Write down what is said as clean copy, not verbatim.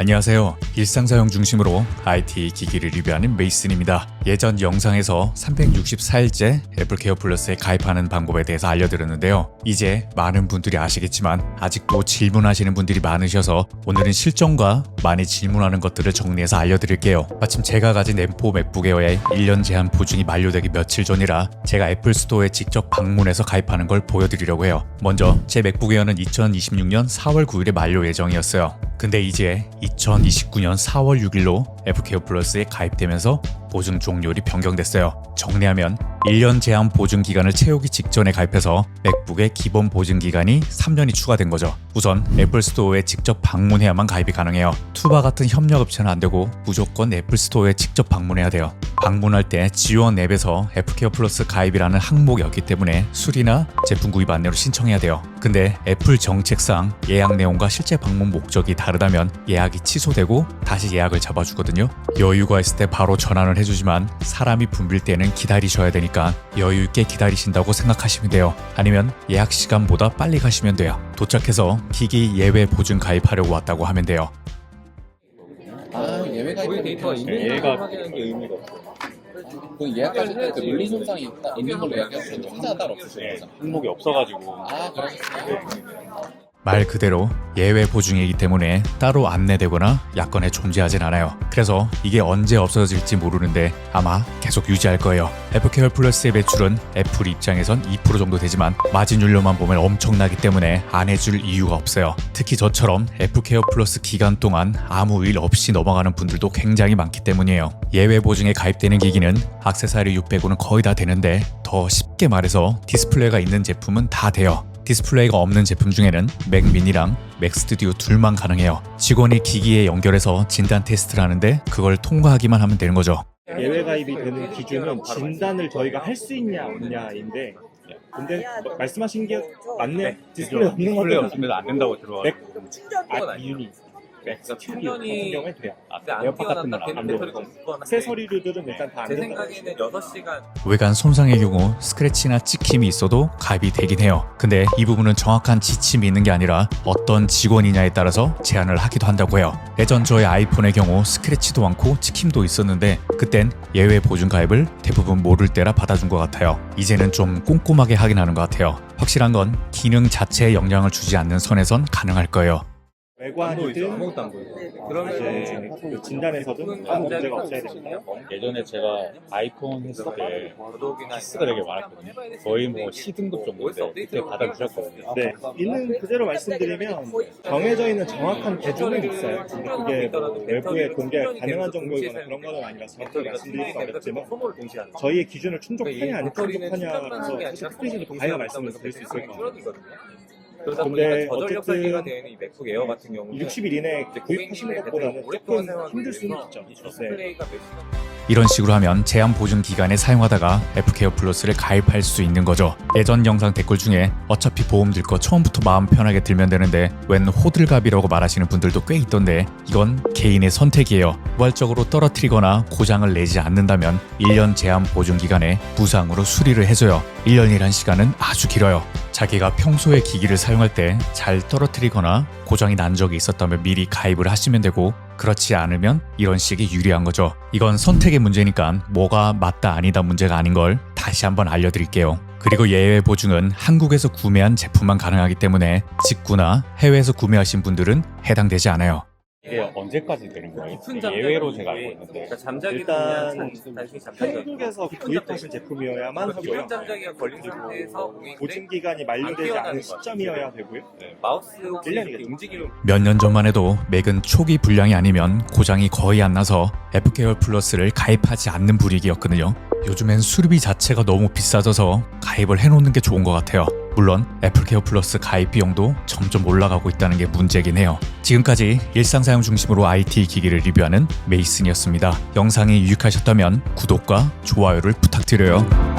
안녕하세요. 일상사용 중심으로 IT 기기를 리뷰하는 메이슨입니다. 예전 영상에서 364일째 애플케어 플러스에 가입하는 방법에 대해서 알려드렸는데요. 이제 많은 분들이 아시겠지만 아직도 질문하시는 분들이 많으셔서 오늘은 실정과 많이 질문하는 것들을 정리해서 알려드릴게요. 마침 제가 가진 M4 맥북 에어의 1년 제한 보증이 만료되기 며칠 전이라 제가 애플 스토어에 직접 방문해서 가입하는 걸 보여드리려고 해요. 먼저 제 맥북 에어는 2026년 4월 9일에 만료 예정이었어요. 근데 이제 2029년 4월 6일로 애플케어 플러스에 가입되면서 보증 종료일이 변경됐어요. 정리하면 1년 제한 보증 기간을 채우기 직전에 가입해서 맥북의 기본 보증 기간이 3년이 추가된 거죠. 우선 애플 스토어에 직접 방문해야만 가입이 가능해요. 투바 같은 협력업체는 안 되고 무조건 애플 스토어에 직접 방문해야 돼요. 방문할 때 지원 앱에서 애플케어 플러스 가입이라는 항목이 없기 때문에 수리나 제품 구입 안내로 신청해야 돼요. 근데 애플 정책상 예약 내용과 실제 방문 목적이 다르다면 예약이 취소되고 다시 예약을 잡아주거든요. 여유가 있을 때 바로 전환을 해주지만 사람이 붐빌 때는 기다리셔야 되니까 여유 있게 기다리신다고 생각하시면 돼요. 아니면 예약 시간보다 빨리 가시면 돼요. 도착해서 기기 예외 보증 가입하려고 왔다고 하면 돼요. 예외 가입 데이터가 얘가 확인하는 게 의미가 없어. 그 예약하실 때그 물리 손상이 있는 걸로 예약하시는데 혼자 따로 없으시는 거잖아. 항목이 없어가지고. 그러셨어요? 말 그대로 예외 보증이기 때문에 따로 안내되거나 약관에 존재하진 않아요. 그래서 이게 언제 없어질지 모르는데 아마 계속 유지할 거예요. 애플케어 플러스의 매출은 애플 입장에선 2% 정도 되지만 마진율로만 보면 엄청나기 때문에 안 해줄 이유가 없어요. 특히 저처럼 애플케어 플러스 기간 동안 아무 일 없이 넘어가는 분들도 굉장히 많기 때문이에요. 예외 보증에 가입되는 기기는 액세서리 600고는 거의 다 되는데 더 쉽게 말해서 디스플레이가 있는 제품은 다 돼요. 디스플레이가 없는 제품 중에는 맥 미니랑 맥 스튜디오 둘만 가능해요. 직원이 기기에 연결해서 진단 테스트를 하는데 그걸 통과하기만 하면 되는 거죠. 예외 가입이 되는 기준은 진단을 저희가 할 수 있냐 없냐인데, 근데 말씀하신 게 맞네요. 디스플레이 없는 디스플레이 것도 없으면 안 된다고 들어가. 이윤이 맥스 튜디 같은 충전이 경우에 돼요. 안 에어팟 같은 건 안 돼요. 액세서리들은 일단 다 안 제 된다고. 생각에는 6시간 외관 손상의 경우 스크래치나 찍힘이 있어도 가입이 되긴 해요. 근데 이 부분은 정확한 지침이 있는 게 아니라 어떤 직원이냐에 따라서 제한을 하기도 한다고 해요. 예전 저의 아이폰의 경우 스크래치도 많고 찍힘도 있었는데 그땐 예외 보증 가입을 대부분 모를 때라 받아준 것 같아요. 이제는 좀 꼼꼼하게 하긴 하는 것 같아요. 확실한 건 기능 자체에 영향을 주지 않는 선에선 가능할 거예요. 외관이든 아무것도 안 보이죠. 이제 그 진단에서든 아무 문제가 없어야 됩니다. 예전에 제가 아이폰 했을 때 구독이나 키스가 되게 많았거든요. 거의 뭐 C등급 정도인데 그때 받아주셨거든요. 네, 있는 그대로 말씀드리면 정해져 있는 정확한 기준은 있어요. 근데 그게 뭐 외부에 공개 가능한 정도이거나 그런 거는 아니라서 정확하게 말씀드리기가 어렵지만 저희의 기준을 충족하냐 안 충족하냐라서 사실 특별히 다양한 말씀을 드릴 수 있을 것 같아요. 그러다 근데 보니까 저전력 어쨌든 설계가 되는 이 맥북 에어 같은 경우는 60일 이내에 구입하시는 것보다는 조금 힘들 수는 있죠. 네. 디스플레이가 몇 시간 이런 식으로 하면 제한 보증 기간에 사용하다가 애플케어 플러스를 가입할 수 있는 거죠. 예전 영상 댓글 중에 어차피 보험 들 거 처음부터 마음 편하게 들면 되는데 웬 호들갑이라고 말하시는 분들도 꽤 있던데 이건 개인의 선택이에요. 우발적으로 떨어뜨리거나 고장을 내지 않는다면 1년 제한 보증 기간에 무상으로 수리를 해줘요. 1년이란 시간은 아주 길어요. 자기가 평소에 기기를 사용할 때 잘 떨어뜨리거나 고장이 난 적이 있었다면 미리 가입을 하시면 되고 그렇지 않으면 이런 식이 유리한 거죠. 이건 선택의 문제니까 뭐가 맞다 아니다 문제가 아닌 걸 다시 한번 알려드릴게요. 그리고 예외 보증은 한국에서 구매한 제품만 가능하기 때문에 직구나 해외에서 구매하신 분들은 해당되지 않아요. 이게 언제까지 되는 거예요? 깊은 잠자기 예외로 제가 알고 이후에 있는데 그러니까 잠자기 일단 단순히 잠자기 한국에서 구입하신 제품이어야만 하고요. 깊은 잠자기가 걸린 상태에서 보증 기간이 만료되지 않은 시점이어야 되고요. 마우스 혹시 1년이겠죠. 이렇게 움직이는 몇 년 전만 해도 맥은 초기 불량이 아니면 고장이 거의 안 나서 애플케어 플러스를 가입하지 않는 분위기였거든요. 요즘엔 수리비 자체가 너무 비싸져서 가입을 해놓는 게 좋은 것 같아요. 물론 애플케어 플러스 가입 비용도 점점 올라가고 있다는 게 문제긴 해요. 지금까지 일상사용 중심으로 IT 기기를 리뷰하는 메이슨이었습니다. 영상이 유익하셨다면 구독과 좋아요를 부탁드려요.